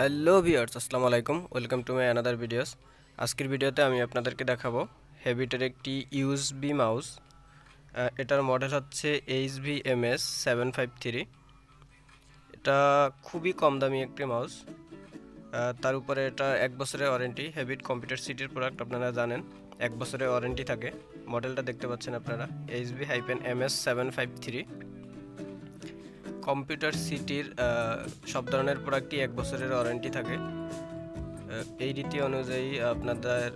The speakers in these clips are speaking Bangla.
হ্যালো ভিউয়ার্স, আসসালামু আলাইকুম। Welcome to my another videos. আজকের ভিডিওতে আমি আপনাদেরকে দেখাবো হেভিটের একটি ইউএসবি মাউস। এটার মডেল হচ্ছে MS753। এটা খুবই কম দামি একটি মাউস। তার উপরে এটা 1 বছরের ওয়ারেন্টি। হেভিট কম্পিউটার সিটির প্রোডাক্ট, আপনারা জানেন 1 বছরের ওয়ারেন্টি থাকে। মডেলটা দেখতে পাচ্ছেন আপনারা, HB-MS753। কম্পিউটার সিটির সব ধরনের প্রোডাক্টই 1 বছরের ওয়ারেন্টি থাকে। এই রীতি অনুযায়ী আপনাদের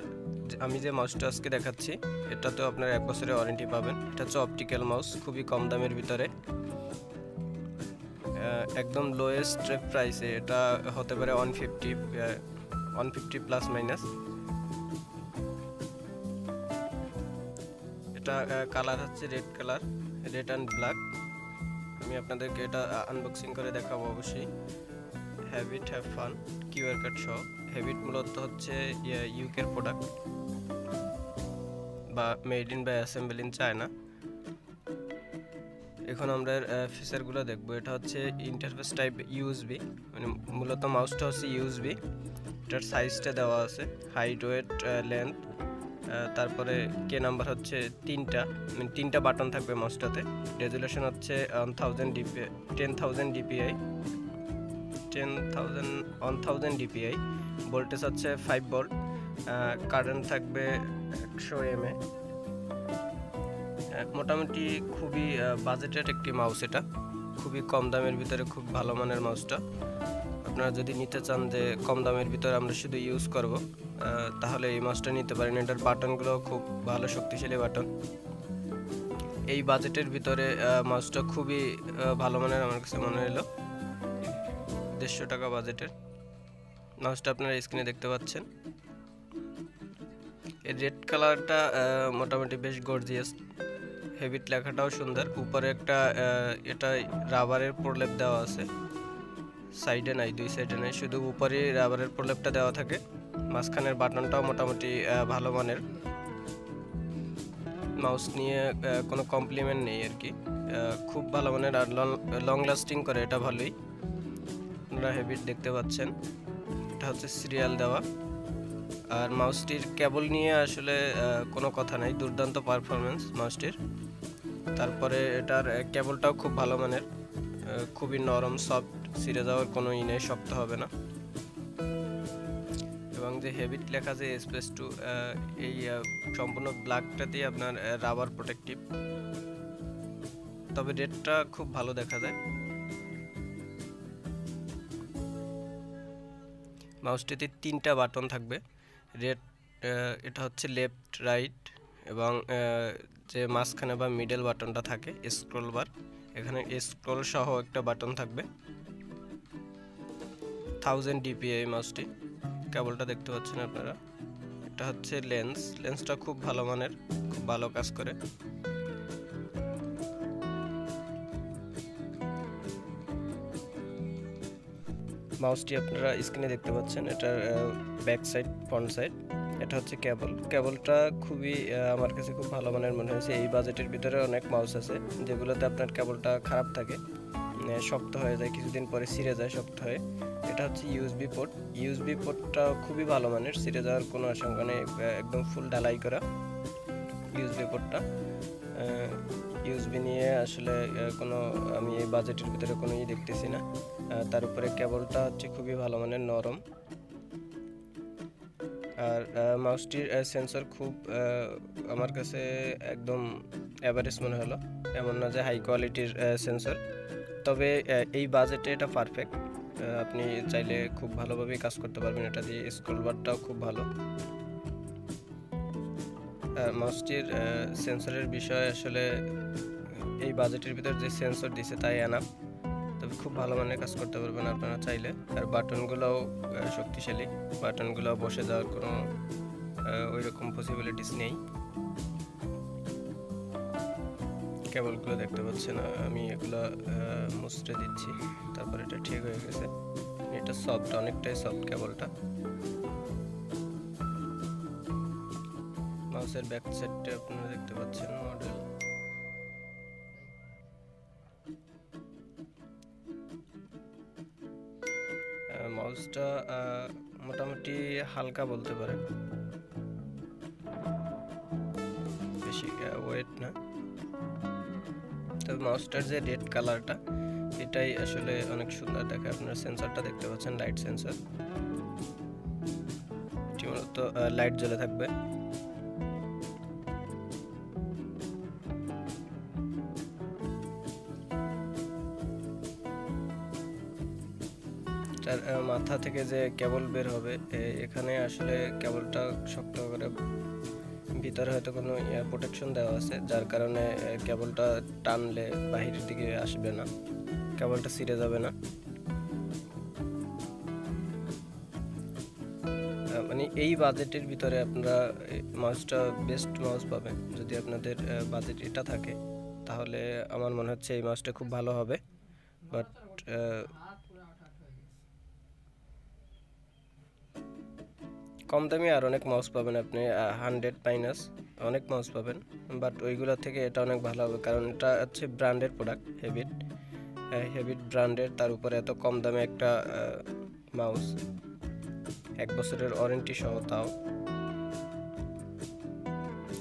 আমি যে মাউসটা আজকে দেখাচ্ছি এটাতেও আপনার 1 বছরের ওয়ারেন্টি পাবেন। এটা হচ্ছে অপটিক্যাল মাউস, খুবই কম দামের ভিতরে, একদম লোয়েস্ট প্রাইসে। এটা হতে পারে 150 প্লাস মাইনাস। এটা কালার হচ্ছে red colour, red and black. আমি আপনাদেরকে এটা আনবক্সিং করে দেখাবো অবশ্যই। Havit have fun QR code সহ। হ্যাভিট মূলত হচ্ছে ইউকের প্রোডাক্ট বা made in by assemble in China. এখন আমরা ফিচারগুলো দেখবো। এটা হচ্ছে ইন্টারফেস টাইপ ইউএসবি, মানে মূলত মাউসটা হচ্ছে ইউএসবি। এটার সাইজটা দেওয়া আছে, হাইট, ওয়েট, লেন্থ, তারপরে কে নাম্বার হচ্ছে 3টা, মানে 3টা বাটন থাকবে মাউসটাতে। রেজুলেশন হচ্ছে 1000 ডিপিআই, 1000 ডিপিআই। ভোল্টেজ হচ্ছে 5 ভোল্ট। কারেন্ট থাকবে 100 mA। মোটামুটি খুবই বাজেটের একটি মাউস। এটা খুবই কম দামের ভিতরে খুব ভালো মানের মাউসটা। আপনারা যদি নিতে চান যে কম দামের ভিতরে আমরা শুধু ইউজ করব, তাহলে এই মাউসটা নিতে পারেন। এটার বাটনগুলো খুব ভালো শক্তিশালী বাটন। এই বাজেটের ভিতরে মাউসটা খুবই ভালো মানের আমার কাছে মনে হলো। 150 টাকা বাজেটের মাউসটা আপনারা স্ক্রিনে দেখতে পাচ্ছেন। এই রেড কালারটা মোটামুটি বেশ গর্জিয়াস। হেভিট লেখাটাও সুন্দর। উপরে একটা এটা রাবারের প্রলেপ দেওয়া আছে, সাইডে নাই, 2 সাইডে নাই, শুধু উপরে রাবারের প্রলেপটা দেওয়া থাকে। মাঝখানের বাটনটাও মোটামুটি ভালো মানের। মাউস নিয়ে কোনো কমপ্লিমেন্ট নেই আর কি, খুব ভালো মানের আর লং লাস্টিং করে, এটা ভালোই। আপনারা হেভিট দেখতে পাচ্ছেন, এটা হচ্ছে সিরিয়াল দেওয়া। আর মাউসটির কেবল নিয়ে আসলে কোনো কথা নাই, দুর্দান্ত পারফরমেন্স মাউসটির। তারপরে এটার কেবলটাও খুব ভালো মানের, খুবই নরম, সফট, ছিঁড়ে যাওয়ার কোনো নেই, শক্ত হবে না। এবং যে হেভিট লেখা যে স্পেস টু, এই সম্পূর্ণ ব্ল্যাকটাতেই আপনার রাবার প্রোটেক্টিভ, তবে রেডটা খুব ভালো দেখা যায়। মাউসটিতে 3টা বাটন থাকবে। রেড, এটা হচ্ছে লেফট, রাইট, এবং যে মাঝখানে বা মিডল বাটনটা থাকে স্ক্রল বার, এখানে স্ক্রল সহ একটা বাটন থাকবে। 1000 ডিপিআই মাউসটি। কেবলটা দেখতে পাচ্ছেন আপনারা। এটা হচ্ছে লেন্সটা খুব ভালো মানের, খুব ভালো কাজ করে। মাউসটি আপনারা স্ক্রিনে দেখতে পাচ্ছেন, এটার ব্যাক সাইড, ফ্রন্ট সাইড। এটা হচ্ছে কেবলটা খুবই আমার কাছে খুব ভালো মানের মনে হয়েছে। এই বাজেটের ভিতরে অনেক মাউস আছে যেগুলোতে আপনার কেবলটা খারাপ থাকে, শক্ত হয়ে যায়, কিছুদিন পরে ছিঁড়ে যায় শক্ত হয়ে। এটা হচ্ছে ইউএসবি পোর্টটা খুবই ভালো মানের, ছিঁড়ে যাওয়ার কোনো আশঙ্কা নেই, একদম ফুল ঢালাই করা ইউএসবি পোর্টটা। ইউএসবি নিয়ে আসলে কোনো, আমি এই বাজেটের ভিতরে কোনো দেখতেছি না। তার উপরে কেবলটা হচ্ছে খুবই ভালো মানের, নরম। আর মাউসটির সেন্সর খুব আমার কাছে একদম অ্যাভারেজ মনে হলো, এমন না যে হাই কোয়ালিটির সেন্সর। তবে এই বাজেটে এটা পারফেক্ট, আপনি চাইলে খুব ভালোভাবেই কাজ করতে পারবেন এটা দিয়ে। স্ক্রল বারটাও খুব ভালো। মাউসটির সেন্সরের বিষয়ে আসলে এই বাজেটের ভিতর যে সেন্সর দিছে তাই এনাফ, তবে খুব ভালো মানের কাজ করতে পারবেন আপনারা চাইলে। আর বাটনগুলোও শক্তিশালী, বাটনগুলো বসে যাওয়ার কোনো ওই রকম পসিবিলিটিস নেই। কেবলগুলো দেখতে পাচ্ছেন, আমি এগুলো মুছড়ে দিচ্ছি, তারপর এটা ঠিক হয়ে গেছে। এটা সফট, অনেকটাই সফট কেবলটা। মাউসের ব্যাক সাইডটা আপনারা দেখতে পাচ্ছেন, মডেল। মাউস মাউসটা মোটামুটি হালকা বলতে পারেন, বেশি ওয়েট না। তবে মাউসটার যে রেড কালারটা এটাই আসলে অনেক সুন্দর দেখায়। আপনারা সেন্সরটা দেখতে পাচ্ছেন, লাইট সেন্সর, এটি মূলত লাইট জ্বলে থাকবে। তার মাথা থেকে যে কেবল বের হবে, এখানে আসলে কেবলটা শক্ত করে ভিতরে হয়তো কোনো প্রোটেকশন দেওয়া আছে, যার কারণে কেবলটা টানলে বাহিরের দিকে আসবে না, কেবলটা ছিঁড়ে যাবে না। মানে এই বাজেটের ভিতরে আপনারা মাউসটা বেস্ট মাউস পাবেন। যদি আপনাদের বাজেট এটা থাকে তাহলে আমার মনে হচ্ছে এই মাউসটা খুব ভালো হবে। বাট কম দামি আর অনেক মাউস পাবেন আপনি, 100 মাইনাস অনেক মাউস পাবেন, বাট ওইগুলো থেকে এটা অনেক ভালো হবে, কারণ এটা হচ্ছে ব্র্যান্ডের প্রোডাক্ট, হেভিট ব্র্যান্ডের, তার উপরে এত কম দামে একটা মাউস, 1 বছরের ওয়ারেন্টি সহ। তাও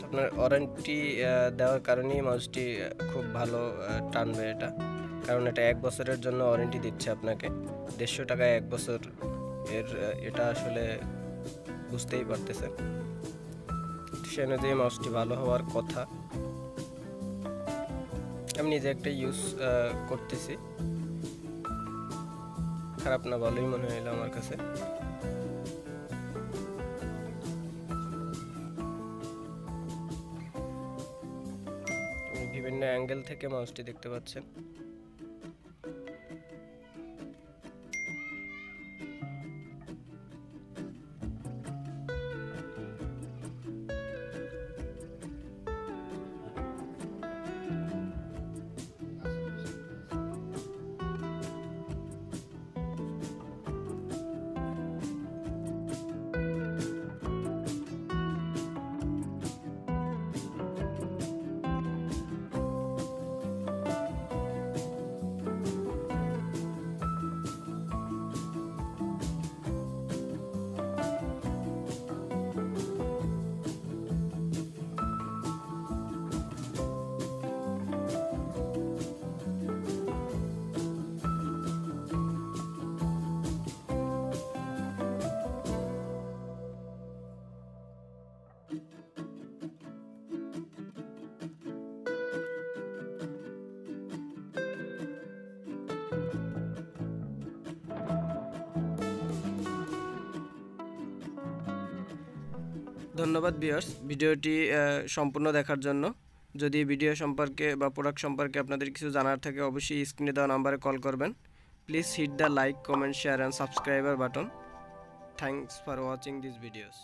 আপনার ওয়ারেন্টি দেওয়ার কারণেই মাউসটি খুব ভালো টানবে এটা, কারণ এটা 1 বছরের জন্য ওয়ারেন্টি দিচ্ছে আপনাকে। 150 টাকায় 1 বছর, এটা আসলে বুঝতেই পারতেছেন। সে অনুযায়ী মাউসটি ভালো হওয়ার কথা। আমি নিজে একটা ইউজ করতেছি, খারাপ না, ভালোই মনে হইলো আমার কাছে। বিভিন্ন অ্যাঙ্গেল থেকে মাউসটি দেখতে পাচ্ছেন। ধন্যবাদ ভিউয়ার্স, ভিডিওটি সম্পূর্ণ দেখার জন্য। যদি ভিডিও সম্পর্কে বা প্রোডাক্ট সম্পর্কে আপনাদের কিছু জানার থাকে অবশ্যই স্ক্রিনে দেওয়া নাম্বারে কল করবেন। Please hit the like, comment, share and subscriber button. Thanks for watching this videos.